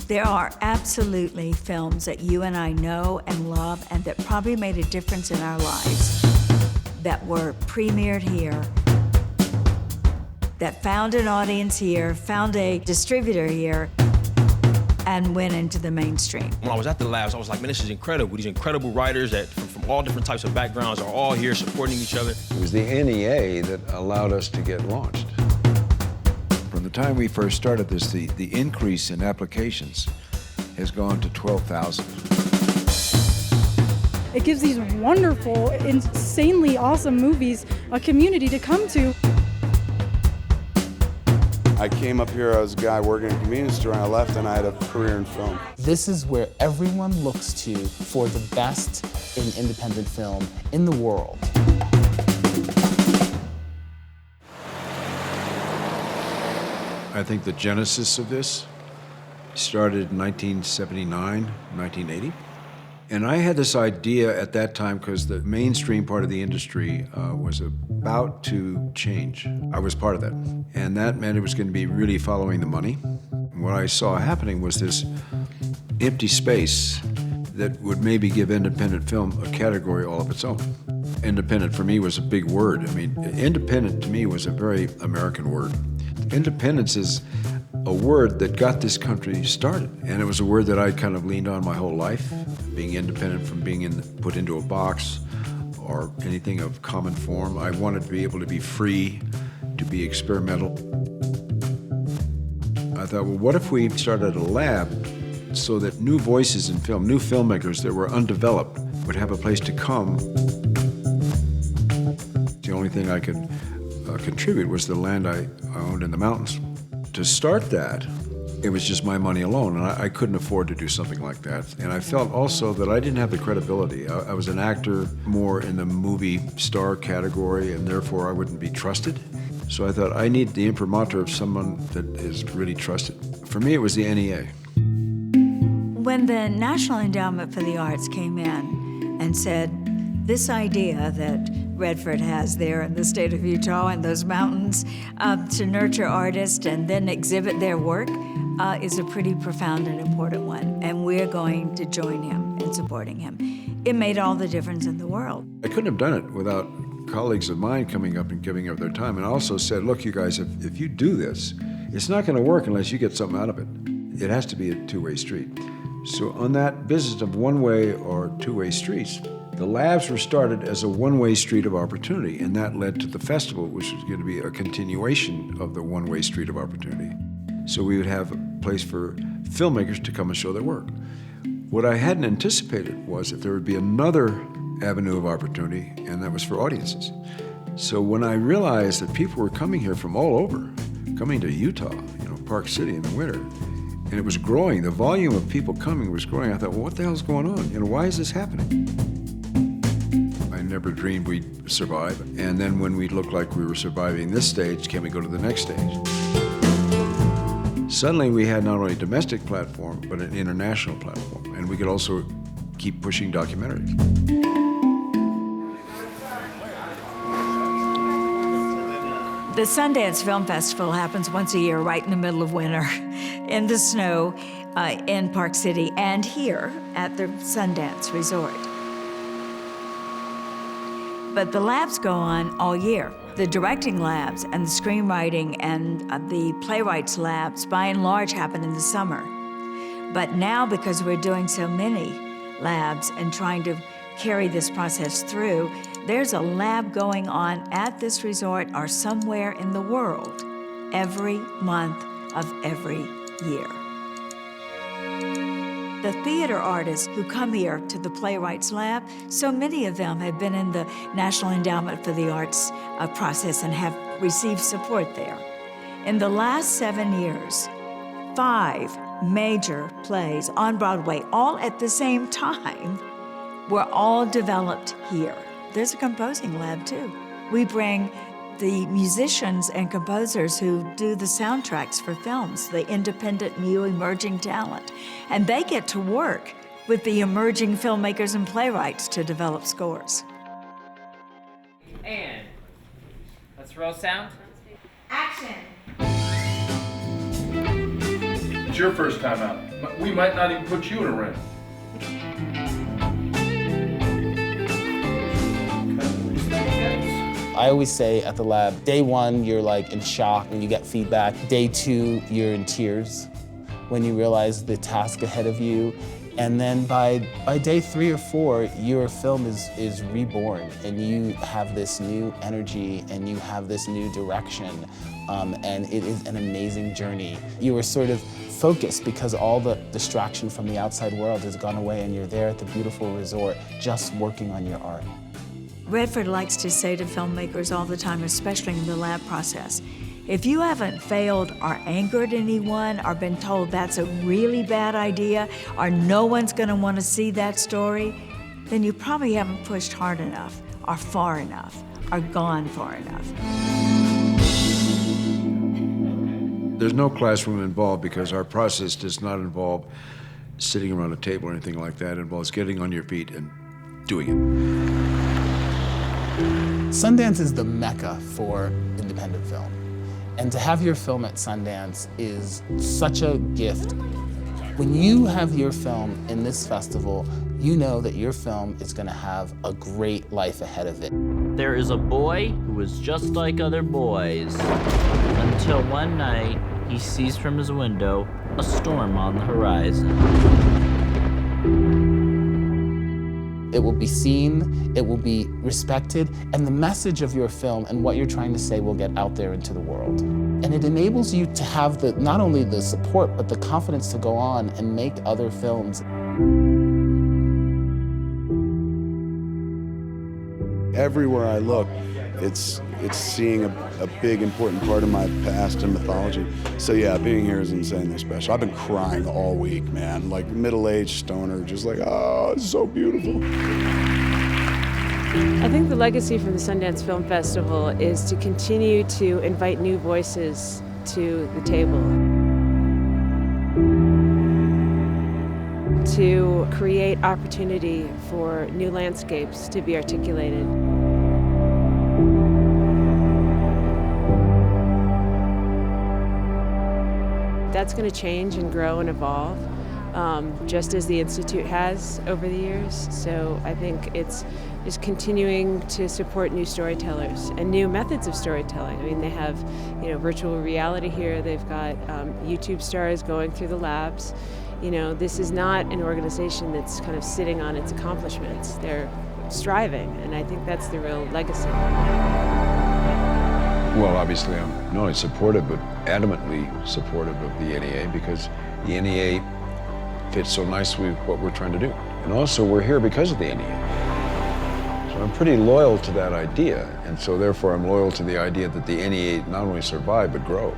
There are absolutely films that you and I know and love and that probably made a difference in our lives that were premiered here, that found an audience here, found a distributor here, and went into the mainstream. When I was at the labs, I was like, man, this is incredible. These incredible writers that from all different types of backgrounds are all here supporting each other. It was the NEA that allowed us to get launched. From the time we first started this, the increase in applications has gone to 12,000. It gives these wonderful, insanely awesome movies a community to come to. I came up here as a guy working in a convenience store, and I left and I had a career in film. This is where everyone looks to for the best in independent film in the world. I think the genesis of this started in 1979, 1980. And I had this idea at that time because the mainstream part of the industry was about to change. I was part of that. And that meant it was going to be really following the money. And what I saw happening was this empty space that would maybe give independent film a category all of its own. Independent for me was a big word. I mean, independent to me was a very American word. Independence is a word that got this country started. And it was a word that I kind of leaned on my whole life, being independent from being put into a box or anything of common form. I wanted to be able to be free, to be experimental. I thought, well, what if we started a lab so that new voices in film, new filmmakers that were undeveloped would have a place to come. The only thing I could contribute was the land I owned in the mountains. To start that, it was just my money alone, and I couldn't afford to do something like that. And I felt also that I didn't have the credibility. I was an actor more in the movie star category, and therefore I wouldn't be trusted. So I thought I need the imprimatur of someone that is really trusted. For me, it was the NEA. When the National Endowment for the Arts came in and said, this idea that Redford has there in the state of Utah and those mountains to nurture artists and then exhibit their work is a pretty profound and important one. And we're going to join him in supporting him. It made all the difference in the world. I couldn't have done it without colleagues of mine coming up and giving up their time. And I also said, look, you guys, if you do this, it's not going to work unless you get something out of it. It has to be a two-way street. So on that business of one-way or two-way streets, the labs were started as a one-way street of opportunity, and that led to the festival, which was going to be a continuation of the one-way street of opportunity. So we would have a place for filmmakers to come and show their work. What I hadn't anticipated was that there would be another avenue of opportunity, and that was for audiences. So when I realized that people were coming here from all over, coming to Utah, Park City in the winter, and it was growing, the volume of people coming was growing, I thought, well, what the hell's going on? Why is this happening? I never dreamed we'd survive. And then when we looked like we were surviving this stage, can we go to the next stage? Suddenly we had not only a domestic platform, but an international platform. And we could also keep pushing documentaries. The Sundance Film Festival happens once a year, right in the middle of winter, in the snow, in Park City, and here at the Sundance Resort. But the labs go on all year. The directing labs and the screenwriting and the playwrights labs, by and large, happen in the summer. But now, because we're doing so many labs and trying to carry this process through, there's a lab going on at this resort or somewhere in the world every month of every year. The theater artists who come here to the Playwrights Lab, so many of them have been in the National Endowment for the Arts process and have received support there. In the last 7 years, 5 major plays on Broadway, all at the same time, were all developed here. There's a composing lab too. We bring the musicians and composers who do the soundtracks for films, the independent, new, emerging talent. And they get to work with the emerging filmmakers and playwrights to develop scores. And let's roll sound. Action! It's your first time out. We might not even put you in a ring. I always say at the lab, day one, you're like in shock when you get feedback. Day two, you're in tears when you realize the task ahead of you. And then by day 3 or 4, your film is reborn, and you have this new energy and you have this new direction, and it is an amazing journey. You are sort of focused because all the distraction from the outside world has gone away, and you're there at the beautiful resort just working on your art. Redford likes to say to filmmakers all the time, especially in the lab process, if you haven't failed or angered anyone or been told that's a really bad idea or no one's going to want to see that story, then you probably haven't pushed hard enough or far enough or gone far enough. There's no classroom involved because our process does not involve sitting around a table or anything like that. It involves getting on your feet and doing it. Sundance is the mecca for independent film. And to have your film at Sundance is such a gift. When you have your film in this festival, you know that your film is going to have a great life ahead of it. There is a boy who is just like other boys, until one night he sees from his window a storm on the horizon. It will be seen, it will be respected, and the message of your film and what you're trying to say will get out there into the world. And it enables you to have not only the support, but the confidence to go on and make other films. Everywhere I look, it's seeing a big, important part of my past and mythology. So yeah, being here is insanely special. I've been crying all week, man. Like middle-aged stoner, just like, oh, it's so beautiful. I think the legacy from the Sundance Film Festival is to continue to invite new voices to the table. To create opportunity for new landscapes to be articulated. That's going to change and grow and evolve, just as the Institute has over the years. So I think it's just continuing to support new storytellers and new methods of storytelling. I mean, they have, virtual reality here. They've got YouTube stars going through the labs. This is not an organization that's kind of sitting on its accomplishments. They're striving, and I think that's the real legacy. Well, obviously, I'm not only supportive, but adamantly supportive of the NEA because the NEA fits so nicely with what we're trying to do. And also, we're here because of the NEA. So I'm pretty loyal to that idea, and so therefore I'm loyal to the idea that the NEA not only survive, but grow.